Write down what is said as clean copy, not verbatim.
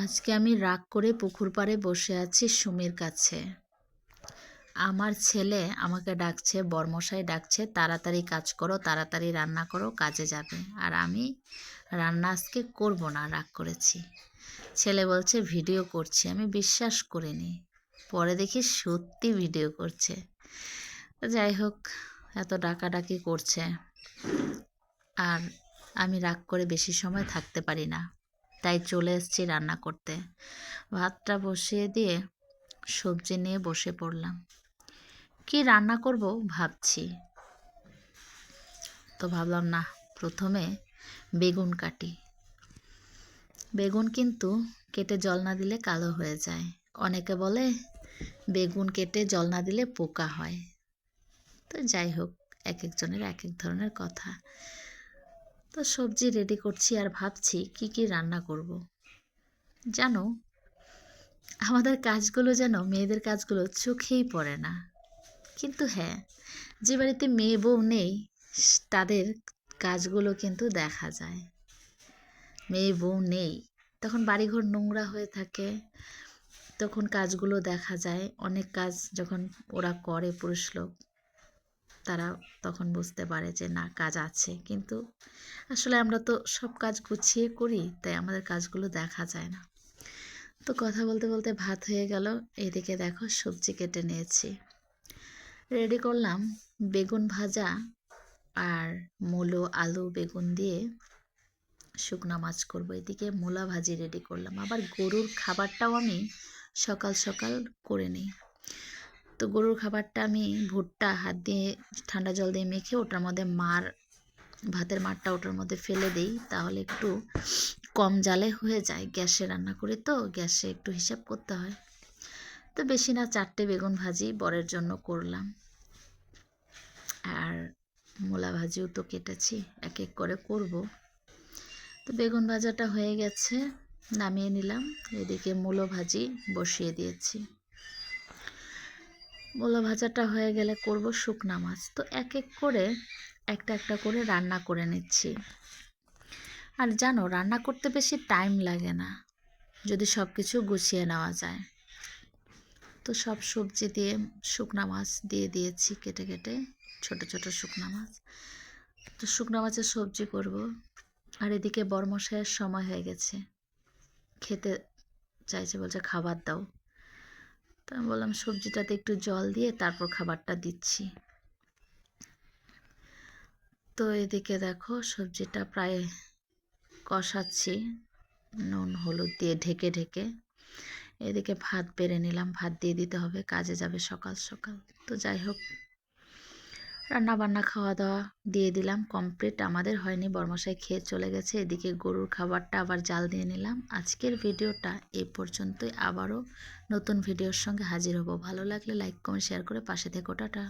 আজকে আমি রাগ করে পুকুর পাড়ে বসে আছি সুমির কাছে। আমার ছেলে আমাকে ডাকছে, বরমশাই ডাকছে, তাড়াতাড়ি কাজ করো, তাড়াতাড়ি রান্না করো, কাজে যাবে। আর আমি রান্না আজকে করব না, রাগ করেছি। ছেলে বলছে ভিডিও করছি, আমি বিশ্বাস করিনি। পরে দেখি সত্যি ভিডিও করছে। যাই হোক, এত ডাকাডাকি করছে আর আমি রাগ করে বেশি সময় থাকতে পারি না, তাই চলে এসেছি রান্না করতে। ভাতটা বসিয়ে দিয়ে সবজি নিয়ে বসে পড়লাম। কি রান্না করব ভাবছি, তো ভাবলাম না, প্রথমে বেগুন কাটি। বেগুন কিন্তু কেটে জল না দিলে কালো হয়ে যায়। অনেকে বলে বেগুন কেটে জল না দিলে পোকা হয়। তো যাই হোক, এক একজনের এক এক ধরনের কথা। তো সবজি রেডি করছি আর ভাবছি কি কি রান্না করব। জানো, আমাদের কাজগুলো যেন মেয়েদের কাজগুলো চোখেই পড়ে না। কিন্তু হ্যাঁ, যে বাড়িতে মেয়ে বউ নেই তাদের কাজগুলো কিন্তু দেখা যায়। মেয়ে বউ নেই তখন বাড়িঘর নোংরা হয়ে থাকে, তখন কাজগুলো দেখা যায়। অনেক কাজ যখন ওরা করে পুরুষ লোক, তারা তখন বুঝতে পারে যে না, কাজ আছে। কিন্তু আসলে আমরা তো সব কাজ গুছিয়ে করি, তাই আমাদের কাজগুলো দেখা যায় না। তো কথা বলতে বলতে ভাত হয়ে গেল। এদিকে দেখো সবজি কেটে নিয়েছি, রেডি করলাম বেগুন ভাজা আর মূলো, আলু, বেগুন দিয়ে শুকনা মাছ করব। এদিকে মূলা ভাজি রেডি করলাম। আবার গরুর খাবারটাও আমি সকাল সকাল করে নিই। তো গরুর খাবারটা আমি ভুট্টা হাত দিয়ে ঠান্ডা জল দিয়ে মেখে ওটার মধ্যে ভাতের মারটা ওটার মধ্যে ফেলে দিই, তাহলে একটু কম জালে হয়ে যায়। গ্যাসে রান্না করি তো গ্যাসে একটু হিসাব করতে হয়। তো বেশি না, 4টে বেগুন ভাজি বরের জন্য করলাম। আর মূলা ভাজিও তো কেটেছি, এক এক করে করব। তো বেগুন ভাজাটা হয়ে গেছে, নামিয়ে নিলাম। এদিকে মূলো ভাজি বসিয়ে দিয়েছি। মূলো ভাজাটা হয়ে গেলে করব শুকনা মাছ। তো এক এক করে একটা একটা করে রান্না করে নিচ্ছি। আর জানো, রান্না করতে বেশি টাইম লাগে না যদি সব কিছু গুছিয়ে নেওয়া যায়। তো সব সবজি দিয়ে শুকনা মাছ দিয়ে দিয়েছি, কেটে কেটে ছোট ছোট শুকনা মাছ। তো শুকনা মাছের সবজি করব। আর এদিকে বরমশাইয়ের সময় হয়ে গেছে, খেতে চাইছে, বলছে খাবার দাও। তো আমি বললাম সবজিটাতে একটু জল দিয়ে তারপর খাবারটা দিচ্ছি। তো এদিকে দেখো সবজিটা প্রায় কষাচ্ছি নুন হলুদ দিয়ে ঢেকে ঢেকে। এদিকে ভাত বেড়ে নিলাম, ভাত দিয়ে দিতে হবে, কাজে যাবে সকাল সকাল। তো যাই হোক, রান্না বান্না খাওয়া দাওয়া দিয়ে দিলাম, কমপ্লিট। আমাদের হয়নি, বরমশাই খেয়ে চলে গেছে। এদিকে গরুর খাবারটা আবার জাল দিয়ে নিলাম। আজকের ভিডিওটা এই পর্যন্তই। আবারও নতুন ভিডিওর সঙ্গে হাজির হব। ভালো লাগলে লাইক কমেন্ট শেয়ার করে পাশে থেকো। টাটা।